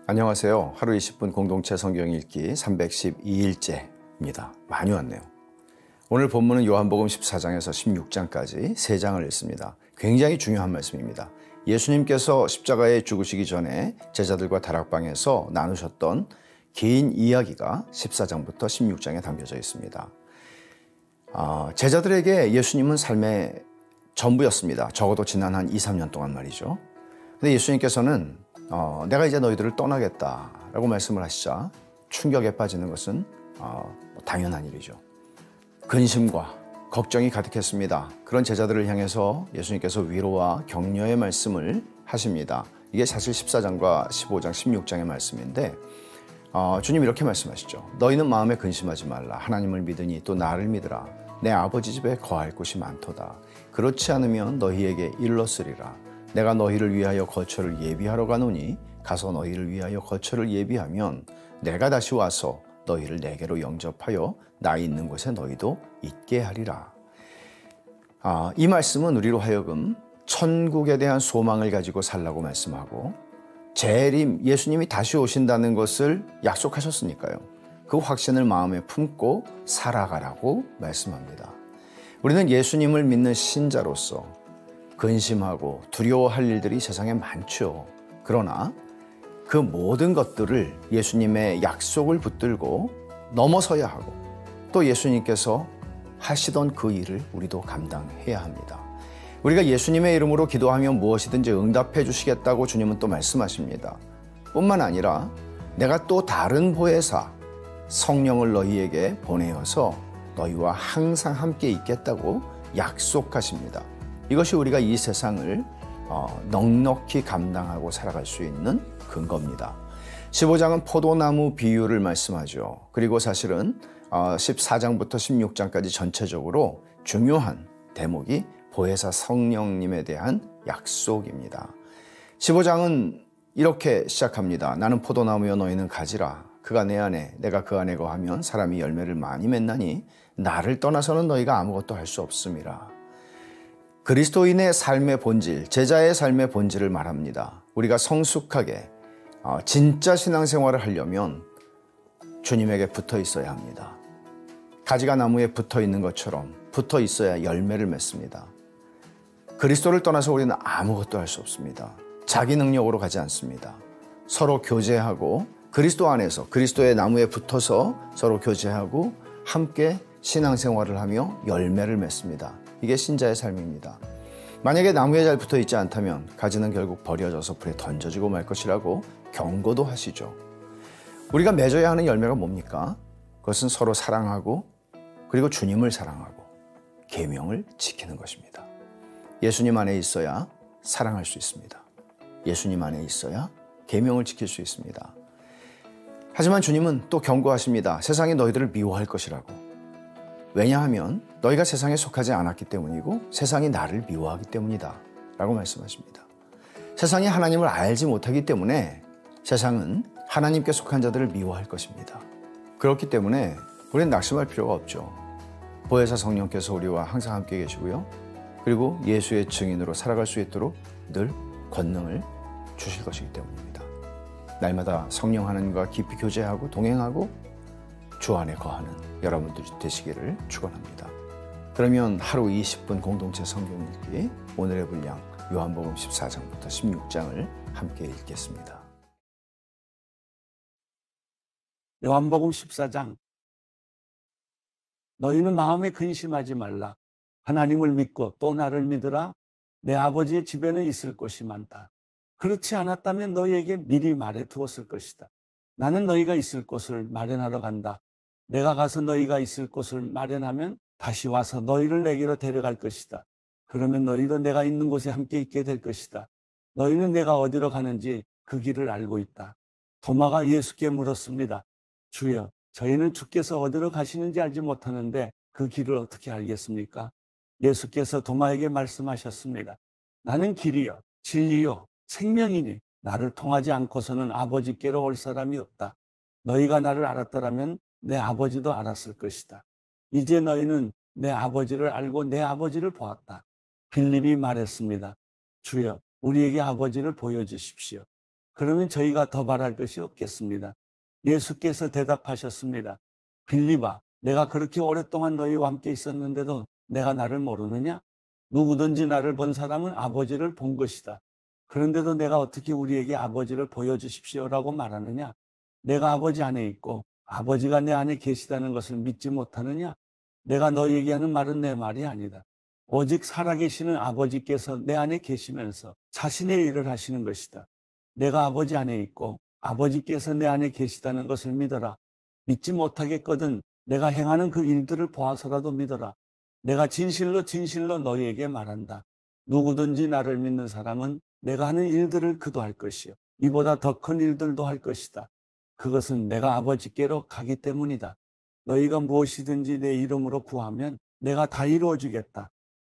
안녕하세요. 하루 20분 공동체 성경 읽기 312일째입니다. 많이 왔네요. 오늘 본문은 요한복음 14장에서 16장까지 3장을 읽습니다. 굉장히 중요한 말씀입니다. 예수님께서 십자가에 죽으시기 전에 제자들과 다락방에서 나누셨던 긴 이야기가 14장부터 16장에 담겨져 있습니다. 제자들에게 예수님은 삶의 전부였습니다. 적어도 지난 한 2, 3년 동안 말이죠. 근데 예수님께서는 내가 이제 너희들을 떠나겠다라고 말씀을 하시자 충격에 빠지는 것은 당연한 일이죠. 근심과 걱정이 가득했습니다. 그런 제자들을 향해서 예수님께서 위로와 격려의 말씀을 하십니다. 이게 사실 14장과 15장, 16장의 말씀인데 주님 이렇게 말씀하시죠. 너희는 마음에 근심하지 말라. 하나님을 믿으니 또 나를 믿으라. 내 아버지 집에 거할 곳이 많도다. 그렇지 않으면 너희에게 일렀으리라. 내가 너희를 위하여 거처를 예비하러 가노니 가서 너희를 위하여 거처를 예비하면 내가 다시 와서 너희를 내게로 영접하여 나 있는 곳에 너희도 있게 하리라. 이 말씀은 우리로 하여금 천국에 대한 소망을 가지고 살라고 말씀하고 재림, 예수님이 다시 오신다는 것을 약속하셨으니까요. 그 확신을 마음에 품고 살아가라고 말씀합니다. 우리는 예수님을 믿는 신자로서 근심하고 두려워할 일들이 세상에 많죠. 그러나 그 모든 것들을 예수님의 약속을 붙들고 넘어서야 하고 또 예수님께서 하시던 그 일을 우리도 감당해야 합니다. 우리가 예수님의 이름으로 기도하면 무엇이든지 응답해 주시겠다고 주님은 또 말씀하십니다. 뿐만 아니라 내가 또 다른 보혜사 성령을 너희에게 보내어서 너희와 항상 함께 있겠다고 약속하십니다. 이것이 우리가 이 세상을 넉넉히 감당하고 살아갈 수 있는 근거입니다. 15장은 포도나무 비유를 말씀하죠. 그리고 사실은 14장부터 16장까지 전체적으로 중요한 대목이 보혜사 성령님에 대한 약속입니다. 15장은 이렇게 시작합니다. 나는 포도나무여 너희는 가지라. 그가 내 안에 내가 그 안에 거하면 사람이 열매를 많이 맺나니 나를 떠나서는 너희가 아무것도 할 수 없음이라. 그리스도인의 삶의 본질, 제자의 삶의 본질을 말합니다. 우리가 성숙하게 진짜 신앙생활을 하려면 주님에게 붙어 있어야 합니다. 가지가 나무에 붙어 있는 것처럼 붙어 있어야 열매를 맺습니다. 그리스도를 떠나서 우리는 아무것도 할 수 없습니다. 자기 능력으로 가지 않습니다. 서로 교제하고 그리스도 안에서 그리스도의 나무에 붙어서 서로 교제하고 함께 신앙생활을 하며 열매를 맺습니다. 이게 신자의 삶입니다. 만약에 나무에 잘 붙어 있지 않다면 가지는 결국 버려져서 불에 던져지고 말 것이라고 경고도 하시죠. 우리가 맺어야 하는 열매가 뭡니까? 그것은 서로 사랑하고 그리고 주님을 사랑하고 계명을 지키는 것입니다. 예수님 안에 있어야 사랑할 수 있습니다. 예수님 안에 있어야 계명을 지킬 수 있습니다. 하지만 주님은 또 경고하십니다. 세상이 너희들을 미워할 것이라고. 왜냐하면 너희가 세상에 속하지 않았기 때문이고 세상이 나를 미워하기 때문이다 라고 말씀하십니다. 세상이 하나님을 알지 못하기 때문에 세상은 하나님께 속한 자들을 미워할 것입니다. 그렇기 때문에 우리는 낙심할 필요가 없죠. 보혜사 성령께서 우리와 항상 함께 계시고요. 그리고 예수의 증인으로 살아갈 수 있도록 늘 권능을 주실 것이기 때문입니다. 날마다 성령 하나님과 깊이 교제하고 동행하고 주 안에 거하는 여러분들이 되시기를 축원합니다. 그러면 하루 20분 공동체 성경 읽기 오늘의 분량 요한복음 14장부터 16장을 함께 읽겠습니다. 요한복음 14장. 너희는 마음에 근심하지 말라. 하나님을 믿고 또 나를 믿으라. 내 아버지의 집에는 있을 곳이 많다. 그렇지 않았다면 너희에게 미리 말해 두었을 것이다. 나는 너희가 있을 곳을 마련하러 간다. 내가 가서 너희가 있을 곳을 마련하면 다시 와서 너희를 내게로 데려갈 것이다. 그러면 너희도 내가 있는 곳에 함께 있게 될 것이다. 너희는 내가 어디로 가는지 그 길을 알고 있다. 도마가 예수께 물었습니다. 주여, 저희는 주께서 어디로 가시는지 알지 못하는데 그 길을 어떻게 알겠습니까? 예수께서 도마에게 말씀하셨습니다. 나는 길이요, 진리요, 생명이니 나를 통하지 않고서는 아버지께로 올 사람이 없다. 너희가 나를 알았더라면 내 아버지도 알았을 것이다. 이제 너희는 내 아버지를 알고 내 아버지를 보았다. 빌립이 말했습니다. 주여, 우리에게 아버지를 보여주십시오. 그러면 저희가 더 바랄 것이 없겠습니다. 예수께서 대답하셨습니다. 빌립아, 내가 그렇게 오랫동안 너희와 함께 있었는데도 내가 나를 모르느냐? 누구든지 나를 본 사람은 아버지를 본 것이다. 그런데도 내가 어떻게 우리에게 아버지를 보여주십시오라고 말하느냐? 내가 아버지 안에 있고 아버지가 내 안에 계시다는 것을 믿지 못하느냐? 내가 너희에게 하는 말은 내 말이 아니다. 오직 살아계시는 아버지께서 내 안에 계시면서 자신의 일을 하시는 것이다. 내가 아버지 안에 있고 아버지께서 내 안에 계시다는 것을 믿어라. 믿지 못하겠거든 내가 행하는 그 일들을 보아서라도 믿어라. 내가 진실로 진실로 너희에게 말한다. 누구든지 나를 믿는 사람은 내가 하는 일들을 그도 할 것이요. 이보다 더 큰 일들도 할 것이다. 그것은 내가 아버지께로 가기 때문이다. 너희가 무엇이든지 내 이름으로 구하면 내가 다 이루어 주겠다.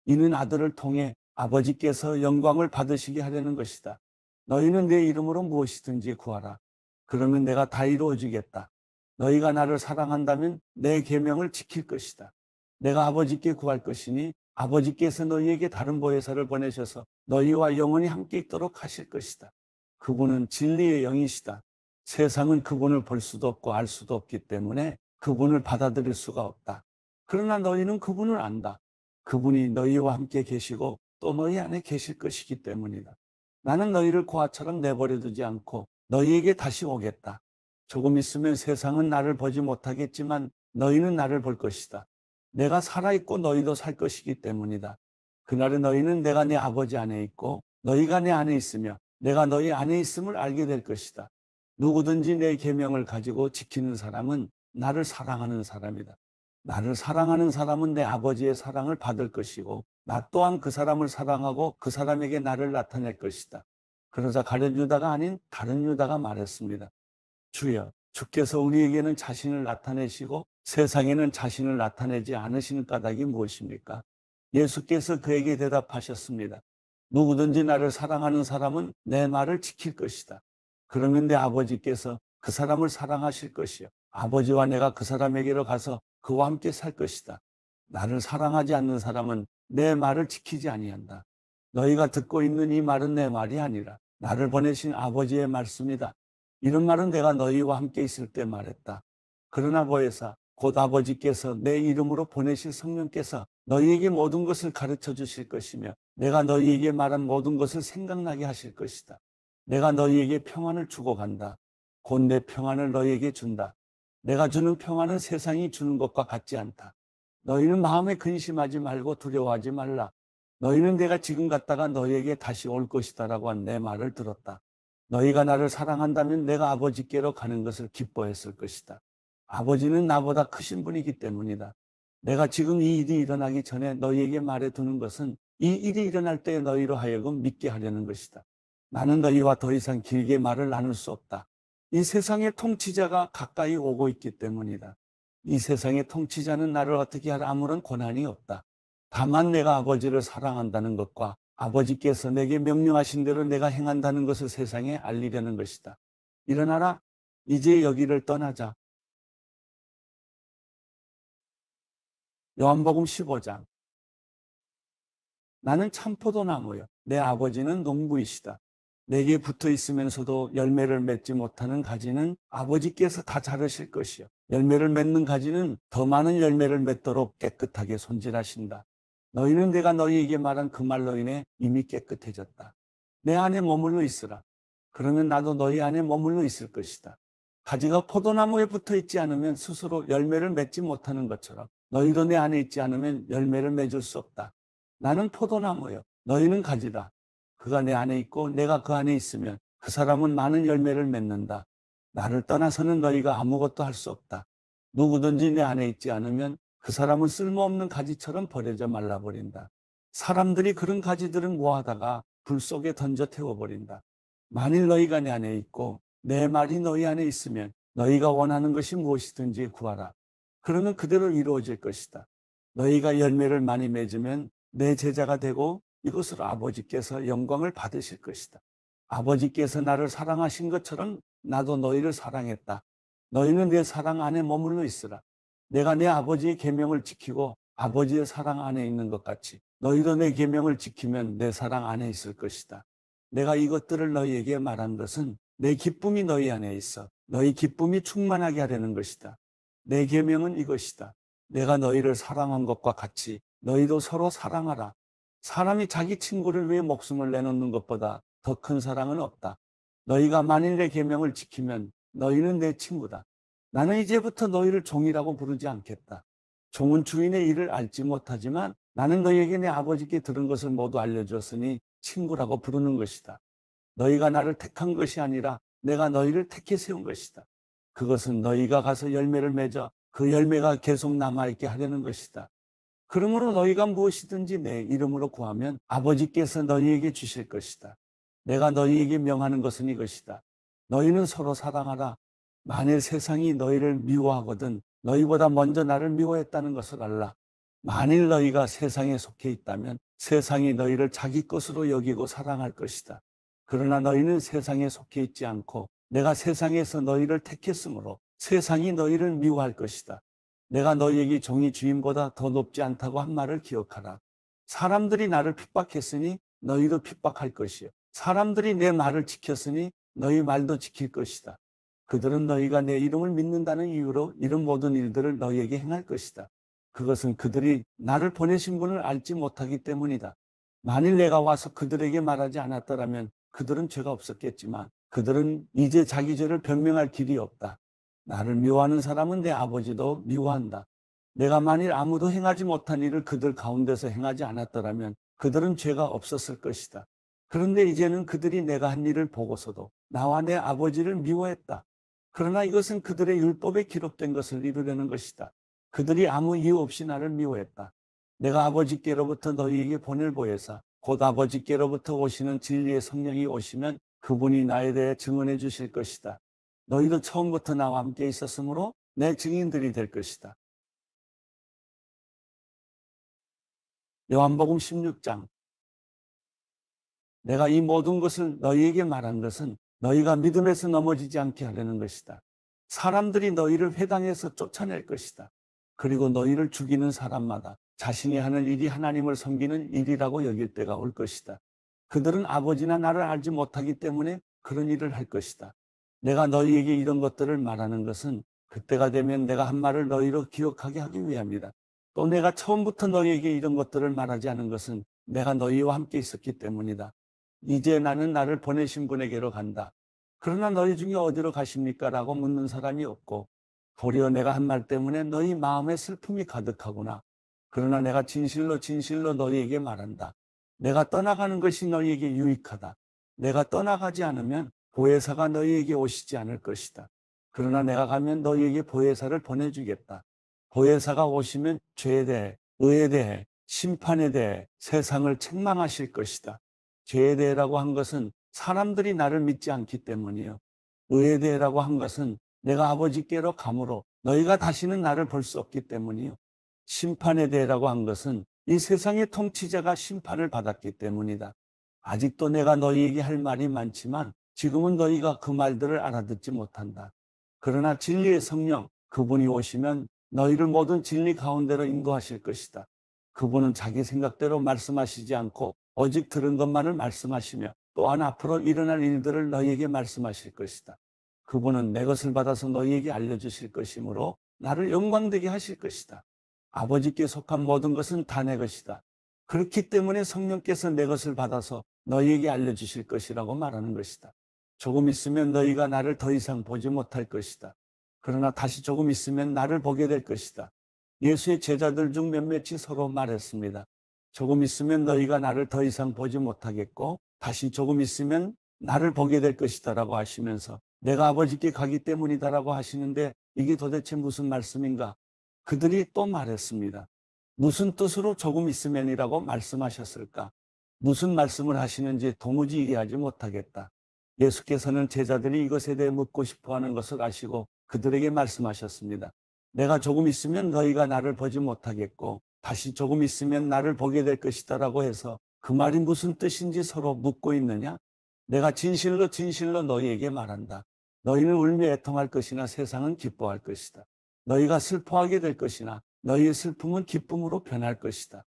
이는 아들을 통해 아버지께서 영광을 받으시게 하려는 것이다. 너희는 내 이름으로 무엇이든지 구하라. 그러면 내가 다 이루어 주겠다. 너희가 나를 사랑한다면 내 계명을 지킬 것이다. 내가 아버지께 구할 것이니 아버지께서 너희에게 다른 보혜사를 보내셔서 너희와 영원히 함께 있도록 하실 것이다. 그분은 진리의 영이시다. 세상은 그분을 볼 수도 없고 알 수도 없기 때문에 그분을 받아들일 수가 없다. 그러나 너희는 그분을 안다. 그분이 너희와 함께 계시고 또 너희 안에 계실 것이기 때문이다. 나는 너희를 고아처럼 내버려 두지 않고 너희에게 다시 오겠다. 조금 있으면 세상은 나를 보지 못하겠지만 너희는 나를 볼 것이다. 내가 살아있고 너희도 살 것이기 때문이다. 그날에 너희는 내가 내 아버지 안에 있고 너희가 내 안에 있으며 내가 너희 안에 있음을 알게 될 것이다. 누구든지 내 계명을 가지고 지키는 사람은 나를 사랑하는 사람이다. 나를 사랑하는 사람은 내 아버지의 사랑을 받을 것이고 나 또한 그 사람을 사랑하고 그 사람에게 나를 나타낼 것이다. 그러자 가룟 유다가 아닌 다른 유다가 말했습니다. 주여, 주께서 우리에게는 자신을 나타내시고 세상에는 자신을 나타내지 않으시는 까닭이 무엇입니까? 예수께서 그에게 대답하셨습니다. 누구든지 나를 사랑하는 사람은 내 말을 지킬 것이다. 그러면 내 아버지께서 그 사람을 사랑하실 것이요. 아버지와 내가 그 사람에게로 가서 그와 함께 살 것이다. 나를 사랑하지 않는 사람은 내 말을 지키지 아니한다. 너희가 듣고 있는 이 말은 내 말이 아니라 나를 보내신 아버지의 말씀이다. 이런 말은 내가 너희와 함께 있을 때 말했다. 그러나 보혜사 곧 아버지께서 내 이름으로 보내실 성령께서 너희에게 모든 것을 가르쳐 주실 것이며 내가 너희에게 말한 모든 것을 생각나게 하실 것이다. 내가 너희에게 평안을 주고 간다. 곧 내 평안을 너희에게 준다. 내가 주는 평안은 세상이 주는 것과 같지 않다. 너희는 마음에 근심하지 말고 두려워하지 말라. 너희는 내가 지금 갔다가 너희에게 다시 올 것이다라고 한 내 말을 들었다. 너희가 나를 사랑한다면 내가 아버지께로 가는 것을 기뻐했을 것이다. 아버지는 나보다 크신 분이기 때문이다. 내가 지금 이 일이 일어나기 전에 너희에게 말해두는 것은 이 일이 일어날 때 너희로 하여금 믿게 하려는 것이다. 나는 너희와 더 이상 길게 말을 나눌 수 없다. 이 세상의 통치자가 가까이 오고 있기 때문이다. 이 세상의 통치자는 나를 어떻게 할 아무런 권한이 없다. 다만 내가 아버지를 사랑한다는 것과 아버지께서 내게 명령하신 대로 내가 행한다는 것을 세상에 알리려는 것이다. 일어나라. 이제 여기를 떠나자. 요한복음 15장. 나는 참포도나무요. 내 아버지는 농부이시다. 내게 붙어 있으면서도 열매를 맺지 못하는 가지는 아버지께서 다 자르실 것이요. 열매를 맺는 가지는 더 많은 열매를 맺도록 깨끗하게 손질하신다. 너희는 내가 너희에게 말한 그 말로 인해 이미 깨끗해졌다. 내 안에 머물러 있으라. 그러면 나도 너희 안에 머물러 있을 것이다. 가지가 포도나무에 붙어 있지 않으면 스스로 열매를 맺지 못하는 것처럼 너희도 내 안에 있지 않으면 열매를 맺을 수 없다. 나는 포도나무요. 너희는 가지다. 그가 내 안에 있고 내가 그 안에 있으면 그 사람은 많은 열매를 맺는다. 나를 떠나서는 너희가 아무것도 할 수 없다. 누구든지 내 안에 있지 않으면 그 사람은 쓸모없는 가지처럼 버려져 말라버린다. 사람들이 그런 가지들은 모아다가 불 속에 던져 태워버린다. 만일 너희가 내 안에 있고 내 말이 너희 안에 있으면 너희가 원하는 것이 무엇이든지 구하라. 그러면 그대로 이루어질 것이다. 너희가 열매를 많이 맺으면 내 제자가 되고 이것으로 아버지께서 영광을 받으실 것이다. 아버지께서 나를 사랑하신 것처럼 나도 너희를 사랑했다. 너희는 내 사랑 안에 머물러 있으라. 내가 내 아버지의 계명을 지키고 아버지의 사랑 안에 있는 것 같이 너희도 내 계명을 지키면 내 사랑 안에 있을 것이다. 내가 이것들을 너희에게 말한 것은 내 기쁨이 너희 안에 있어. 너희 기쁨이 충만하게 하려는 것이다. 내 계명은 이것이다. 내가 너희를 사랑한 것과 같이 너희도 서로 사랑하라. 사람이 자기 친구를 위해 목숨을 내놓는 것보다 더 큰 사랑은 없다. 너희가 만일 내 계명을 지키면 너희는 내 친구다. 나는 이제부터 너희를 종이라고 부르지 않겠다. 종은 주인의 일을 알지 못하지만 나는 너희에게 내 아버지께 들은 것을 모두 알려주었으니 친구라고 부르는 것이다. 너희가 나를 택한 것이 아니라 내가 너희를 택해 세운 것이다. 그것은 너희가 가서 열매를 맺어 그 열매가 계속 남아있게 하려는 것이다. 그러므로 너희가 무엇이든지 내 이름으로 구하면 아버지께서 너희에게 주실 것이다. 내가 너희에게 명하는 것은 이것이다. 너희는 서로 사랑하라. 만일 세상이 너희를 미워하거든 너희보다 먼저 나를 미워했다는 것을 알라. 만일 너희가 세상에 속해 있다면 세상이 너희를 자기 것으로 여기고 사랑할 것이다. 그러나 너희는 세상에 속해 있지 않고 내가 세상에서 너희를 택했으므로 세상이 너희를 미워할 것이다. 내가 너희에게 종이 주인보다 더 높지 않다고 한 말을 기억하라. 사람들이 나를 핍박했으니 너희도 핍박할 것이요. 사람들이 내 말을 지켰으니 너희 말도 지킬 것이다. 그들은 너희가 내 이름을 믿는다는 이유로 이런 모든 일들을 너희에게 행할 것이다. 그것은 그들이 나를 보내신 분을 알지 못하기 때문이다. 만일 내가 와서 그들에게 말하지 않았더라면 그들은 죄가 없었겠지만 그들은 이제 자기 죄를 변명할 길이 없다. 나를 미워하는 사람은 내 아버지도 미워한다. 내가 만일 아무도 행하지 못한 일을 그들 가운데서 행하지 않았더라면 그들은 죄가 없었을 것이다. 그런데 이제는 그들이 내가 한 일을 보고서도 나와 내 아버지를 미워했다. 그러나 이것은 그들의 율법에 기록된 것을 이루려는 것이다. 그들이 아무 이유 없이 나를 미워했다. 내가 아버지께로부터 너희에게 보낼 보혜사 곧 아버지께로부터 오시는 진리의 성령이 오시면 그분이 나에 대해 증언해 주실 것이다. 너희도 처음부터 나와 함께 있었으므로 내 증인들이 될 것이다. 요한복음 16장. 내가 이 모든 것을 너희에게 말한 것은 너희가 믿음에서 넘어지지 않게 하려는 것이다. 사람들이 너희를 회당에서 쫓아낼 것이다. 그리고 너희를 죽이는 사람마다 자신이 하는 일이 하나님을 섬기는 일이라고 여길 때가 올 것이다. 그들은 아버지나 나를 알지 못하기 때문에 그런 일을 할 것이다. 내가 너희에게 이런 것들을 말하는 것은 그때가 되면 내가 한 말을 너희로 기억하게 하기 위함이다. 또 내가 처음부터 너희에게 이런 것들을 말하지 않은 것은 내가 너희와 함께 있었기 때문이다. 이제 나는 나를 보내신 분에게로 간다. 그러나 너희 중에 어디로 가십니까? 라고 묻는 사람이 없고 도리어 내가 한 말 때문에 너희 마음에 슬픔이 가득하구나. 그러나 내가 진실로 진실로 너희에게 말한다. 내가 떠나가는 것이 너희에게 유익하다. 내가 떠나가지 않으면 보혜사가 너희에게 오시지 않을 것이다. 그러나 내가 가면 너희에게 보혜사를 보내주겠다. 보혜사가 오시면 죄에 대해, 의에 대해, 심판에 대해 세상을 책망하실 것이다. 죄에 대해라고 한 것은 사람들이 나를 믿지 않기 때문이요. 의에 대해라고 한 것은 내가 아버지께로 가므로 너희가 다시는 나를 볼 수 없기 때문이요. 심판에 대해라고 한 것은 이 세상의 통치자가 심판을 받았기 때문이다. 아직도 내가 너희에게 할 말이 많지만 지금은 너희가 그 말들을 알아듣지 못한다. 그러나 진리의 성령, 그분이 오시면 너희를 모든 진리 가운데로 인도하실 것이다. 그분은 자기 생각대로 말씀하시지 않고 오직 들은 것만을 말씀하시며 또한 앞으로 일어날 일들을 너희에게 말씀하실 것이다. 그분은 내 것을 받아서 너희에게 알려주실 것이므로 나를 영광되게 하실 것이다. 아버지께 속한 모든 것은 다 내 것이다. 그렇기 때문에 성령께서 내 것을 받아서 너희에게 알려주실 것이라고 말하는 것이다. 조금 있으면 너희가 나를 더 이상 보지 못할 것이다. 그러나 다시 조금 있으면 나를 보게 될 것이다. 예수의 제자들 중 몇몇이 서로 말했습니다. 조금 있으면 너희가 나를 더 이상 보지 못하겠고 다시 조금 있으면 나를 보게 될 것이다 라고 하시면서 내가 아버지께 가기 때문이다라고 하시는데 이게 도대체 무슨 말씀인가? 그들이 또 말했습니다. 무슨 뜻으로 조금 있으면이라고 말씀하셨을까? 무슨 말씀을 하시는지 도무지 이해하지 못하겠다. 예수께서는 제자들이 이것에 대해 묻고 싶어하는 것을 아시고 그들에게 말씀하셨습니다. 내가 조금 있으면 너희가 나를 보지 못하겠고 다시 조금 있으면 나를 보게 될 것이다 라고 해서 그 말이 무슨 뜻인지 서로 묻고 있느냐? 내가 진실로 진실로 너희에게 말한다. 너희는 울며 애통할 것이나 세상은 기뻐할 것이다. 너희가 슬퍼하게 될 것이나 너희의 슬픔은 기쁨으로 변할 것이다.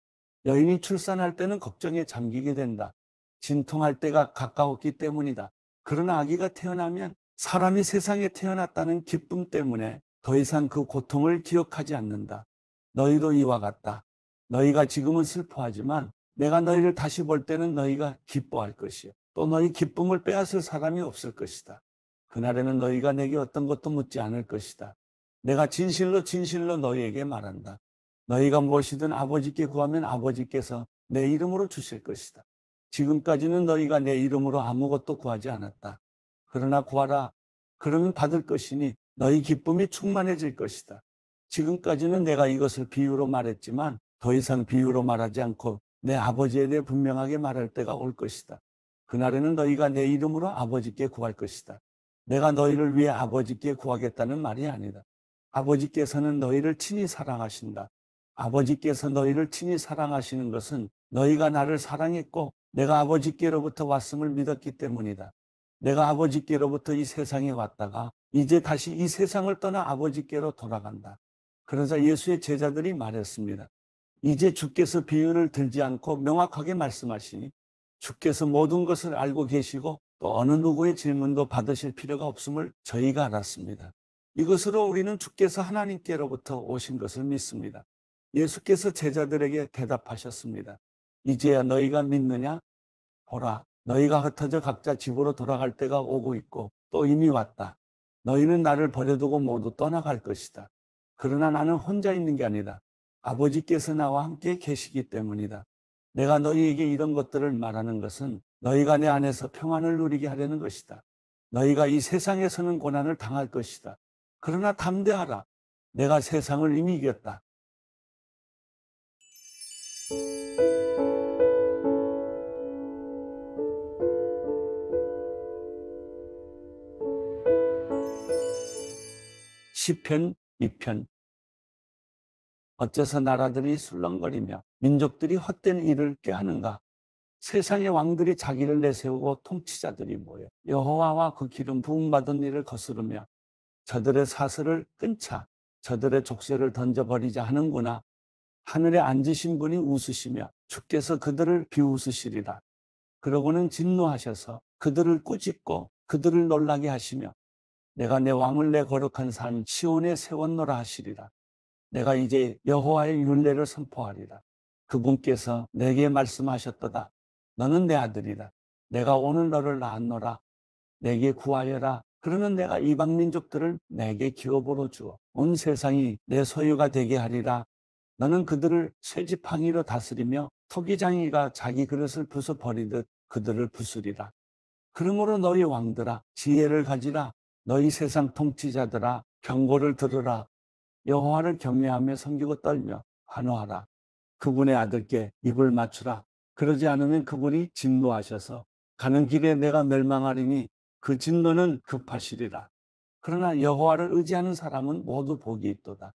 여인이 출산할 때는 걱정에 잠기게 된다. 진통할 때가 가까웠기 때문이다. 그러나 아기가 태어나면 사람이 세상에 태어났다는 기쁨 때문에 더 이상 그 고통을 기억하지 않는다. 너희도 이와 같다. 너희가 지금은 슬퍼하지만 내가 너희를 다시 볼 때는 너희가 기뻐할 것이요. 또 너희 기쁨을 빼앗을 사람이 없을 것이다. 그날에는 너희가 내게 어떤 것도 묻지 않을 것이다. 내가 진실로 진실로 너희에게 말한다. 너희가 무엇이든 아버지께 구하면 아버지께서 내 이름으로 주실 것이다. 지금까지는 너희가 내 이름으로 아무것도 구하지 않았다. 그러나 구하라. 그러면 받을 것이니 너희 기쁨이 충만해질 것이다. 지금까지는 내가 이것을 비유로 말했지만 더 이상 비유로 말하지 않고 내 아버지에 대해 분명하게 말할 때가 올 것이다. 그날에는 너희가 내 이름으로 아버지께 구할 것이다. 내가 너희를 위해 아버지께 구하겠다는 말이 아니다. 아버지께서는 너희를 친히 사랑하신다. 아버지께서 너희를 친히 사랑하시는 것은 너희가 나를 사랑했고 내가 아버지께로부터 왔음을 믿었기 때문이다. 내가 아버지께로부터 이 세상에 왔다가 이제 다시 이 세상을 떠나 아버지께로 돌아간다. 그러자 예수의 제자들이 말했습니다. 이제 주께서 비유를 들지 않고 명확하게 말씀하시니 주께서 모든 것을 알고 계시고 또 어느 누구의 질문도 받으실 필요가 없음을 저희가 알았습니다. 이것으로 우리는 주께서 하나님께로부터 오신 것을 믿습니다. 예수께서 제자들에게 대답하셨습니다. 이제야 너희가 믿느냐? 보라, 너희가 흩어져 각자 집으로 돌아갈 때가 오고 있고 또 이미 왔다. 너희는 나를 버려두고 모두 떠나갈 것이다. 그러나 나는 혼자 있는 게 아니다. 아버지께서 나와 함께 계시기 때문이다. 내가 너희에게 이런 것들을 말하는 것은 너희가 내 안에서 평안을 누리게 하려는 것이다. 너희가 이 세상에서는 고난을 당할 것이다. 그러나 담대하라. 내가 세상을 이미 이겼다. 시편 2편. 어째서 나라들이 술렁거리며 민족들이 헛된 일을 꾀하는가? 세상의 왕들이 자기를 내세우고 통치자들이 모여 여호와와 그 기름 부음받은 일을 거스르며 저들의 사슬을 끊자 저들의 족쇄를 던져버리자 하는구나. 하늘에 앉으신 분이 웃으시며 주께서 그들을 비웃으시리라. 그러고는 진노하셔서 그들을 꾸짖고 그들을 놀라게 하시며 내가 내 왕을 내 거룩한 산 시온에 세웠노라 하시리라. 내가 이제 여호와의 율례를 선포하리라. 그분께서 내게 말씀하셨도다. 너는 내 아들이다. 내가 오늘 너를 낳았노라. 내게 구하여라. 그러면 내가 이방 민족들을 내게 기업으로 주어 온 세상이 내 소유가 되게 하리라. 너는 그들을 쇠지팡이로 다스리며 토기장이가 자기 그릇을 부숴버리듯 그들을 부수리라. 그러므로 너희 왕들아 지혜를 가지라. 너희 세상 통치자들아 경고를 들으라. 여호와를 경외하며 섬기고 떨며 환호하라. 그분의 아들께 입을 맞추라. 그러지 않으면 그분이 진노하셔서 가는 길에 내가 멸망하리니 그 진노는 급하시리라. 그러나 여호와를 의지하는 사람은 모두 복이 있도다.